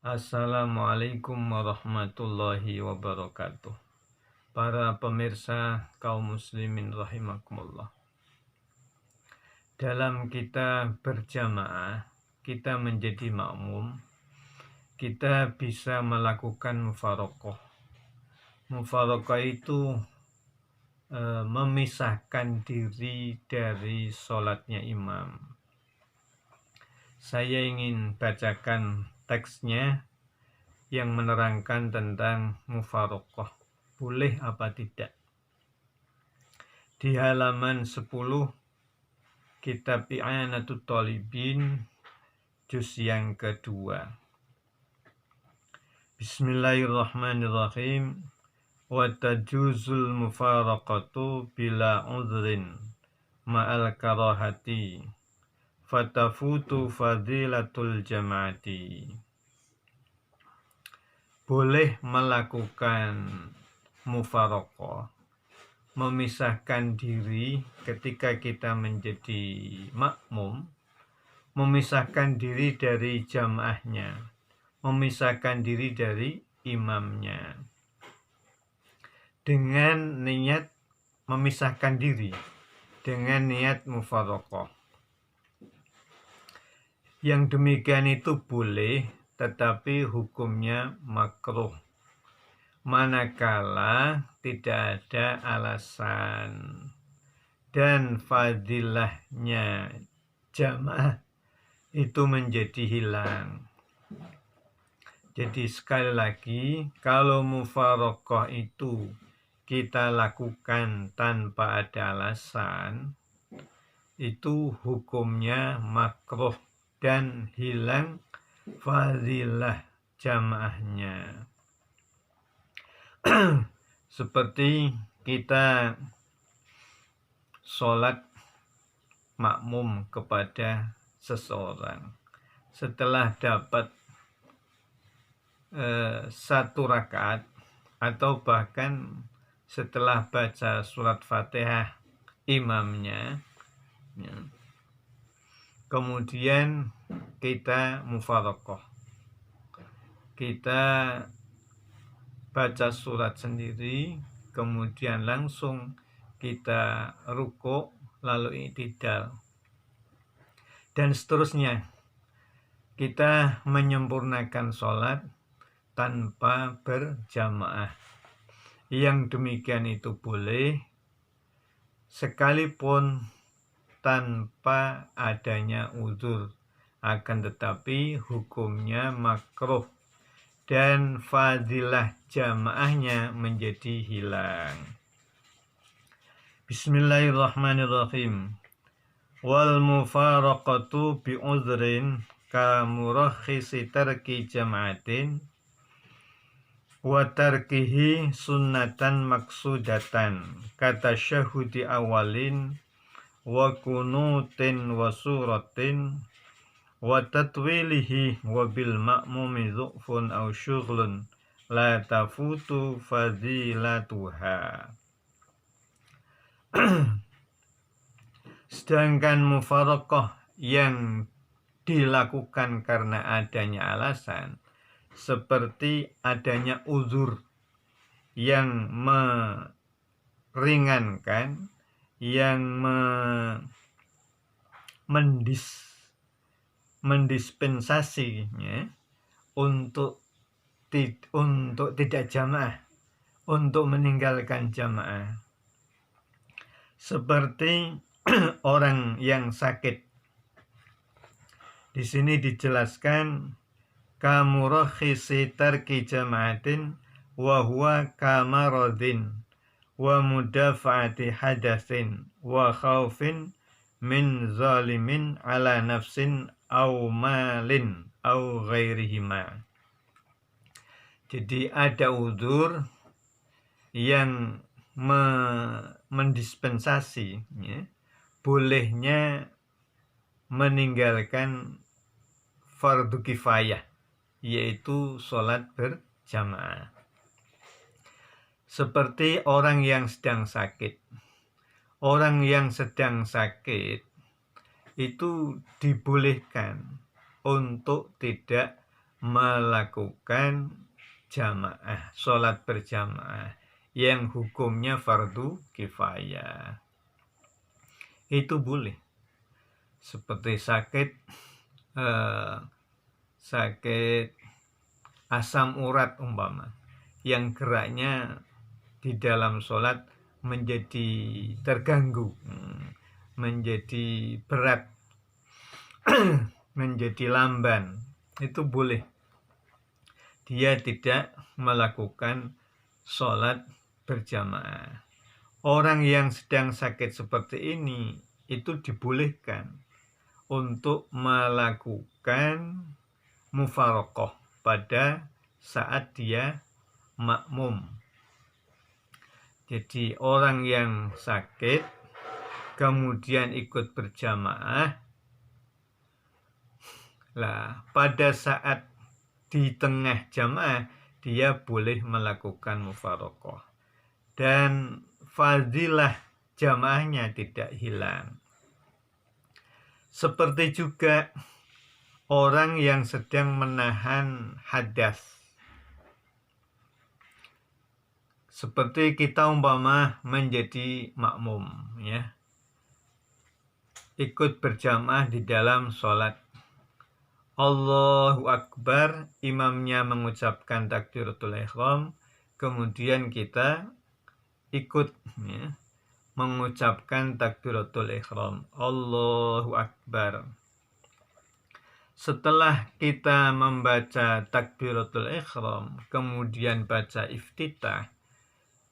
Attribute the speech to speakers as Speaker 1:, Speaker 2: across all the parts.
Speaker 1: Assalamualaikum warahmatullahi wabarakatuh. Para pemirsa kaum muslimin rahimakumullah. Dalam kita berjamaah, kita menjadi makmum, kita bisa melakukan mufarokoh. Mufarokoh itu memisahkan diri dari sholatnya imam. Saya ingin bacakan teksnya yang menerangkan tentang mufarokoh, boleh apa tidak. Di halaman 10 kitab I'anatut Thalibin juz yang kedua. Bismillahirrahmanirrahim. Wa tajuzul mufaraqatu bila udhrin ma'al karahati fatafutu fadilatul jama'ati. Boleh melakukan mufaraqah, memisahkan diri ketika kita menjadi makmum, memisahkan diri dari jamaahnya, memisahkan diri dari imamnya, dengan niat memisahkan diri, dengan niat mufaraqah. Yang demikian itu boleh, tetapi hukumnya makruh manakala tidak ada alasan dan fadilahnya jamaah itu menjadi hilang. Jadi sekali lagi, kalau mufaraqah itu kita lakukan tanpa ada alasan, itu hukumnya makruh dan hilang fadilah jamaahnya. Seperti kita sholat makmum kepada seseorang, setelah dapat satu rakaat atau bahkan setelah baca surat Fatihah imamnya, kemudian kita mufaraqah, kita baca surat sendiri, kemudian langsung kita rukuk, lalu i'tidal, dan seterusnya. Kita menyempurnakan sholat tanpa berjamaah. Yang demikian itu boleh, sekalipun tanpa adanya uzur, akan tetapi hukumnya makruh dan fadilah jamaahnya menjadi hilang. Bismillahirrahmanirrahim. Wal mufaraqatu bi uzrin ka murakhisi tarki jama'atin wa tarkihi sunnatan maksudatan kata syahudi awalin wa kunutin wa suratin wa tatwilihi wa bil ma'mumi dhu'fun aw syughlun la tafutu fadilatuha. Sedangkan mufaraqah yang dilakukan karena adanya alasan, seperti adanya uzur yang meringankan, yang mendispensasinya untuk tidak jamaah, untuk meninggalkan jamaah. Seperti orang yang sakit. Di sini dijelaskan kamurakhisi tarki jama'atin wa huwa kamaradin wa mudafa'ati hadatsin wa khaufin min zalimin ala nafsin au malin au ghairihima. Jadi ada uzur yang mendispensasi, bolehnya meninggalkan fardu kifayah, yaitu sholat berjamaah. Seperti orang yang sedang sakit. Orang yang sedang sakit itu dibolehkan untuk tidak melakukan jamaah, sholat berjamaah yang hukumnya fardu kifayah. Itu boleh. Seperti sakit asam urat umpama, yang geraknya di dalam sholat menjadi terganggu, menjadi berat, menjadi lamban, itu boleh. Dia tidak melakukan sholat berjamaah. Orang yang sedang sakit seperti ini itu dibolehkan untuk melakukan mufaraqah pada saat dia makmum. Jadi orang yang sakit kemudian ikut berjamaah, lah pada saat di tengah jamaah dia boleh melakukan mufaraqah dan fadilah jamaahnya tidak hilang. Seperti juga orang yang sedang menahan hadas. Seperti kita umpama menjadi makmum, ya, ikut berjamaah di dalam sholat. Allahu Akbar, imamnya mengucapkan takbiratul ihram, kemudian kita ikut, ya, mengucapkan takbiratul ihram, Allahu Akbar. Setelah kita membaca takbiratul ihram, kemudian baca iftitah,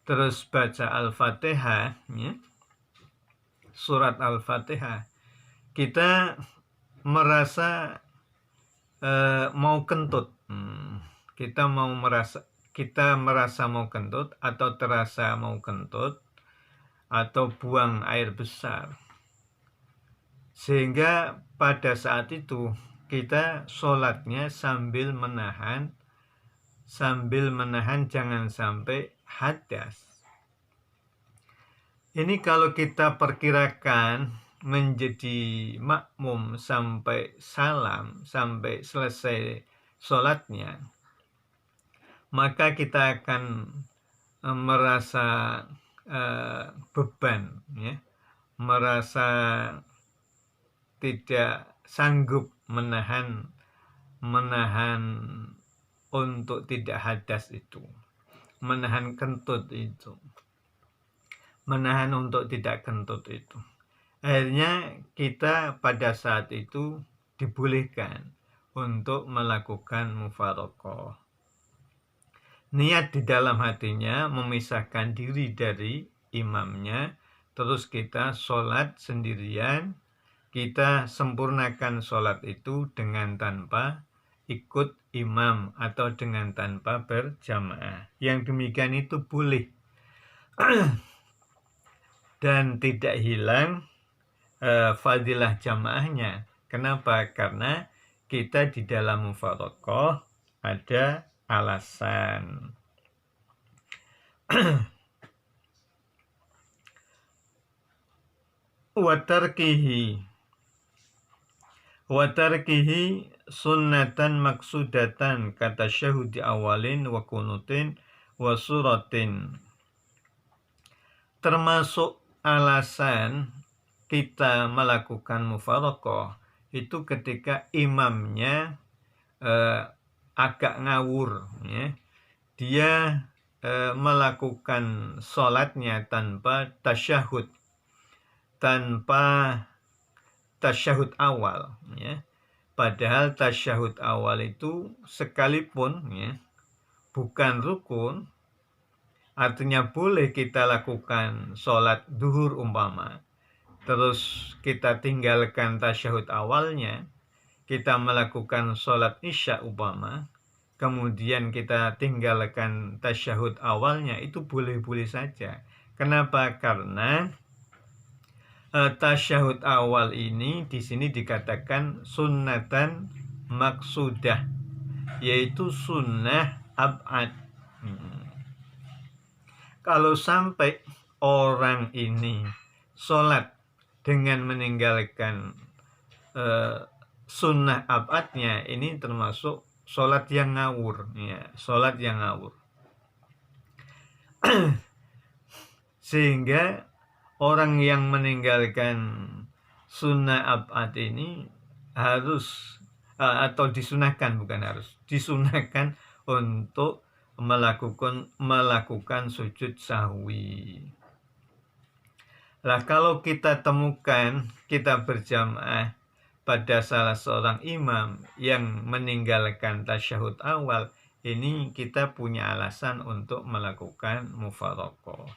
Speaker 1: terus baca Al-Fatihah, ya, surat Al-Fatihah, kita merasa mau kentut, kita merasa mau kentut atau terasa mau kentut atau buang air besar, sehingga pada saat itu kita sholatnya sambil menahan jangan sampai hadas. Ini kalau kita perkirakan menjadi makmum sampai salam, sampai selesai sholatnya, maka kita akan merasa beban, ya, merasa tidak sanggup menahan untuk tidak hadas itu, menahan kentut itu, menahan untuk tidak kentut itu. Akhirnya kita pada saat itu dibolehkan untuk melakukan mufaraqah. Niat di dalam hatinya memisahkan diri dari imamnya, terus kita sholat sendirian, kita sempurnakan sholat itu dengan tanpa ikut imam atau dengan tanpa berjamaah. Yang demikian itu boleh dan tidak hilang fadilah jamaahnya. Kenapa? Karena kita di dalam mufaraqah ada alasan. Watarkihi sunnatan maksudatan kata syahudi awalin wa kunutin wa suratin. Termasuk alasan kita melakukan mufaraqah itu ketika imamnya agak ngawur, ya. Dia melakukan sholatnya tanpa tasyahud awal, ya. Padahal tasyahud awal itu sekalipun, ya, bukan rukun, artinya boleh kita lakukan sholat duhur umpama, terus kita tinggalkan tasyahud awalnya, kita melakukan sholat isya umpama, kemudian kita tinggalkan tasyahud awalnya, itu boleh-boleh saja. Kenapa? Karena tasyahud awal ini di sini dikatakan sunnatan maksudah, yaitu sunnah ab'ad. Kalau sampai orang ini sholat dengan meninggalkan sunnah ab'adnya, ini termasuk sholat yang ngawur, ya, sholat yang ngawur. Sehingga orang yang meninggalkan sunnah abad ini harus atau disunahkan, bukan harus, disunahkan untuk melakukan sujud sahwi. Nah, kalau kita temukan kita berjamaah pada salah seorang imam yang meninggalkan tasyahud awal, ini kita punya alasan untuk melakukan mufaraqah.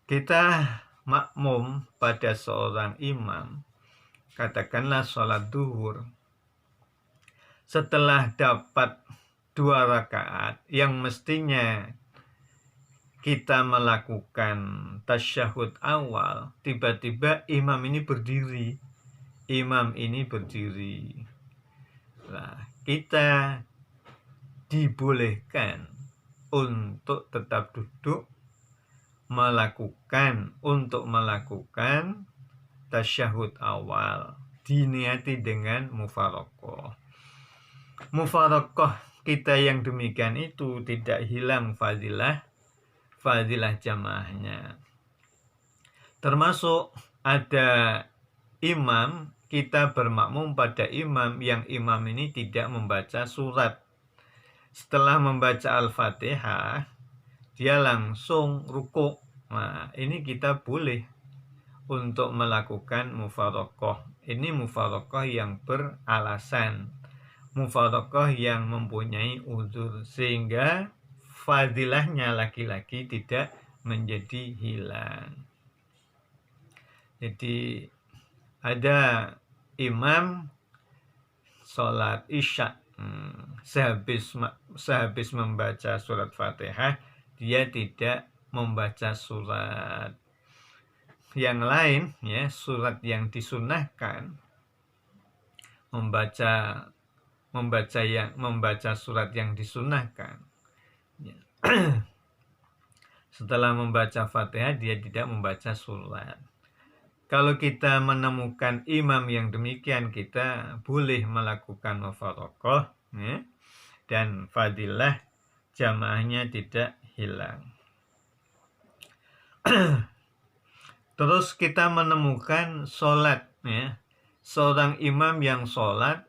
Speaker 1: Kita makmum pada seorang imam, katakanlah sholat duhur, setelah dapat 2 rakaat yang mestinya kita melakukan tasyahud awal, tiba-tiba imam ini berdiri. Nah, kita dibolehkan untuk tetap duduk melakukan tasyahud awal, diniati dengan mufaraqah. Mufaraqah kita yang demikian itu tidak hilang fadilah jamaahnya. Termasuk ada imam, kita bermakmum pada imam yang imam ini tidak membaca surat. Setelah membaca Al-Fatihah, dia langsung rukuk. Nah, ini kita boleh untuk melakukan mufaraqah. Ini mufaraqah yang beralasan, mufaraqah yang mempunyai uzur, sehingga fadilahnya laki-laki tidak menjadi hilang. Jadi ada imam sholat isya, sehabis membaca surat Fatihah, dia tidak membaca surat yang lain, ya, surat yang disunahkan, membaca surat yang disunahkan. Ya. Setelah membaca Fatihah, dia tidak membaca surat. Kalau kita menemukan imam yang demikian, kita boleh melakukan mufaraqah, ya, dan fadilah jamaahnya tidak hilang. Terus kita menemukan sholat, ya, seorang imam yang sholat,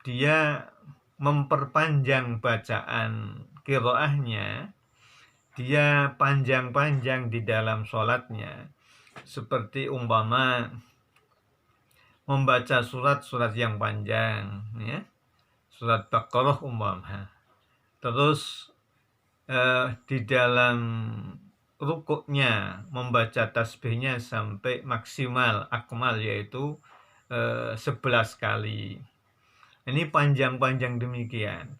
Speaker 1: dia memperpanjang bacaan qiraahnya, dia panjang-panjang di dalam sholatnya, seperti umpama membaca surat yang panjang, ya, surat Baqarah umpama. Terus di dalam rukuknya membaca tasbihnya sampai maksimal akmal, yaitu 11 kali. Ini panjang-panjang demikian.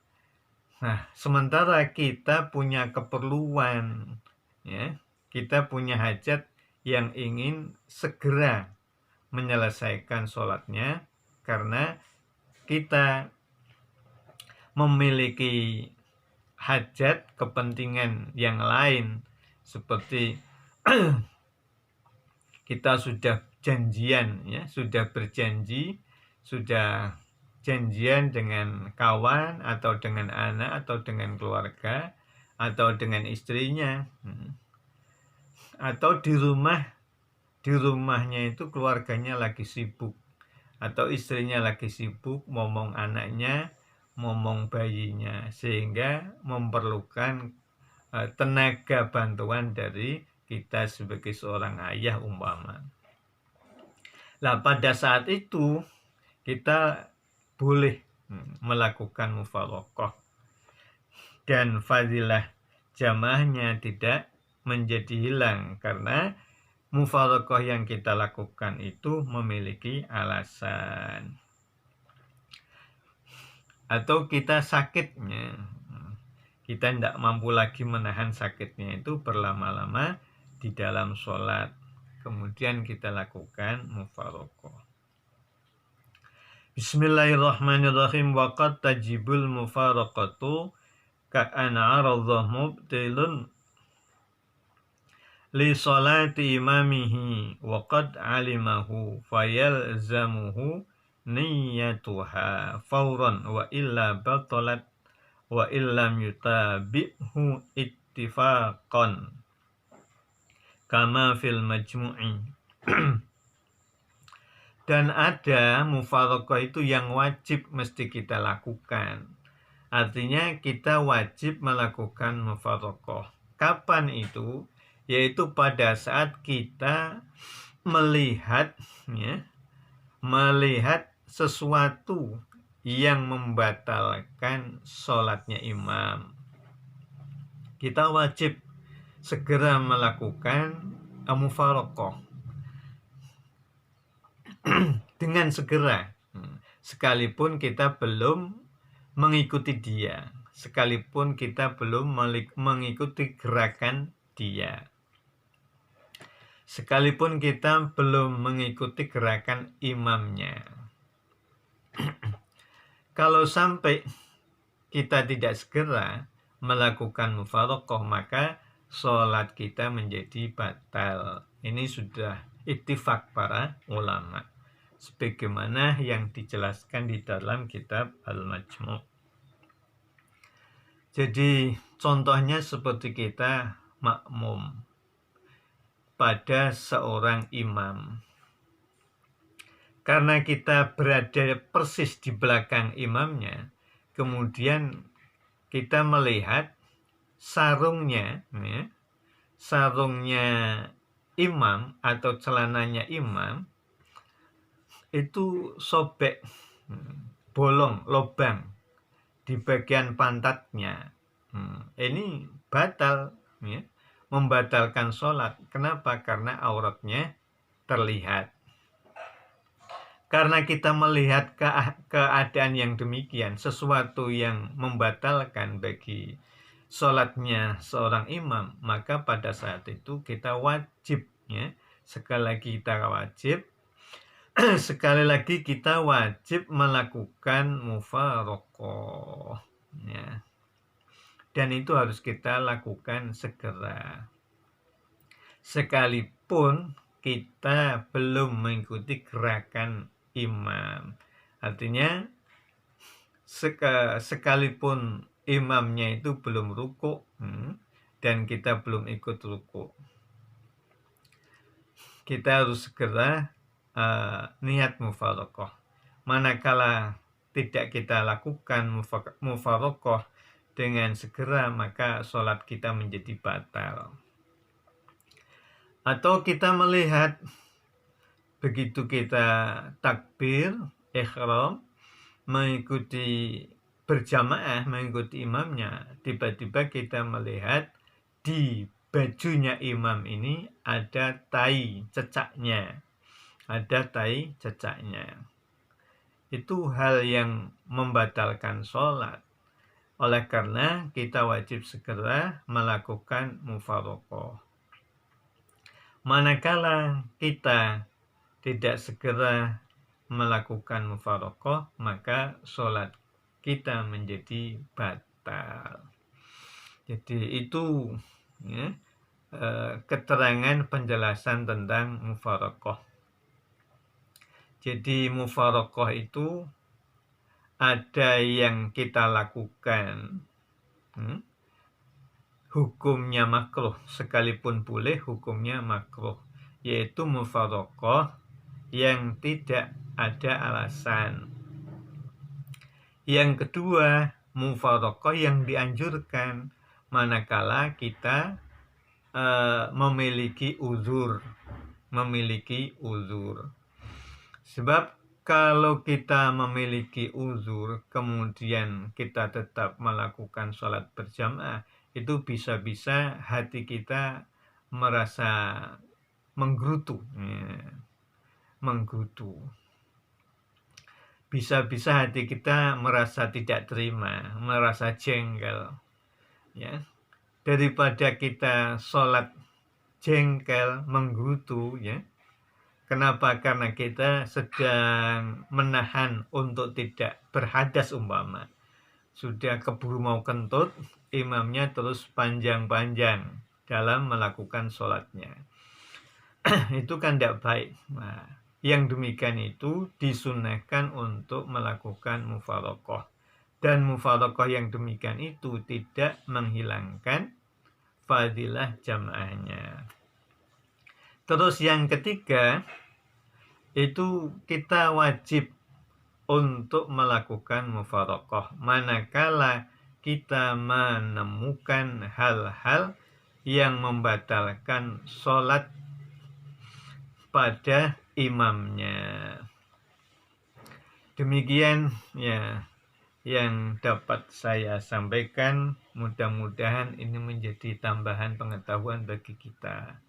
Speaker 1: Nah, sementara kita punya keperluan, ya, kita punya hajat yang ingin segera menyelesaikan sholatnya, karena kita memiliki hajat, kepentingan yang lain, seperti kita sudah janjian, ya, sudah berjanji, sudah janjian dengan kawan atau dengan anak atau dengan keluarga atau dengan istrinya, atau di rumahnya itu keluarganya lagi sibuk atau istrinya lagi sibuk, momong anaknya, momong bayinya, sehingga memerlukan tenaga bantuan dari kita sebagai seorang ayah umpama. Nah, pada saat itu kita boleh melakukan mufaraqah dan fadilah jamaahnya tidak menjadi hilang, karena mufaraqah yang kita lakukan itu memiliki alasan. Atau kita sakitnya, kita tidak mampu lagi menahan sakitnya itu berlama-lama di dalam sholat, kemudian kita lakukan mufaraqah. Bismillahirrahmanirrahim. Waqad tajibul mufaraqatu ka'an 'aradha mubtilun li salati imamihi wa qad alimahu fayalzamuhu niyatuha fauran wa illa batalat wa illam yutabi'hu ittifaqan kama fil majmu'i. Dan ada mufaraqah itu yang wajib mesti kita lakukan. Artinya kita wajib melakukan mufaraqah. Kapan itu? Yaitu pada saat kita melihat sesuatu yang membatalkan sholatnya imam. Kita wajib segera melakukan mufaraqah dengan segera, sekalipun kita belum mengikuti dia, sekalipun kita belum mengikuti gerakan dia, sekalipun kita belum mengikuti gerakan imamnya. Kalau sampai kita tidak segera melakukan mufaraqah, maka sholat kita menjadi batal. Ini sudah ittifaq para ulama, sebagaimana yang dijelaskan di dalam kitab Al-Majmu'. Jadi contohnya seperti kita makmum pada seorang imam. Karena kita berada persis di belakang imamnya, kemudian kita melihat sarungnya imam atau celananya imam itu sobek, bolong, lubang di bagian pantatnya. Ini batal, membatalkan sholat. Kenapa? Karena auratnya terlihat. Karena kita melihat keadaan yang demikian, sesuatu yang membatalkan bagi sholatnya seorang imam, maka pada saat itu kita wajib, sekali lagi kita wajib melakukan mufaraqah, dan itu harus kita lakukan segera, sekalipun kita belum mengikuti gerakan imam. Artinya sekalipun imamnya itu belum rukuk dan kita belum ikut rukuk, kita harus segera niat mufaraqah. Manakala tidak kita lakukan mufaraqah dengan segera, maka sholat kita menjadi batal. Atau kita melihat begitu kita takbir ihram mengikuti berjamaah, mengikuti imamnya, tiba-tiba kita melihat di bajunya imam ini ada tai cecaknya. Itu hal yang membatalkan sholat. Oleh karena kita wajib segera melakukan mufaraqah. Manakala kita tidak segera melakukan mufaraqah, maka sholat kita menjadi batal. Jadi itu keterangan penjelasan tentang mufaraqah. Jadi mufaraqah itu ada yang kita lakukan hukumnya makruh, sekalipun boleh hukumnya makruh, yaitu mufaraqah yang tidak ada alasan. Yang kedua, mufaraqah yang dianjurkan manakala kita memiliki uzur. Sebab kalau kita memiliki uzur, kemudian kita tetap melakukan sholat berjamaah, itu bisa-bisa hati kita merasa menggerutu. Bisa-bisa hati kita merasa tidak terima, merasa jengkel. Daripada kita sholat jengkel, menggerutu, kenapa? Karena kita sedang menahan untuk tidak berhadas umpama. Sudah keburu mau kentut, imamnya terus panjang-panjang dalam melakukan sholatnya. Itu kan tidak baik. Yang demikian itu disunahkan untuk melakukan mufarokoh. Dan mufarokoh yang demikian itu tidak menghilangkan fadilah jamaahnya. Terus yang ketiga, itu kita wajib untuk melakukan mufarokoh manakala kita menemukan hal-hal yang membatalkan sholat pada imamnya. Demikian ya yang dapat saya sampaikan. Mudah-mudahan ini menjadi tambahan pengetahuan bagi kita.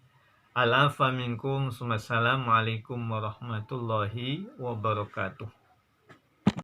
Speaker 1: Al-afa minkum. Assalamualaikum warahmatullahi wabarakatuh.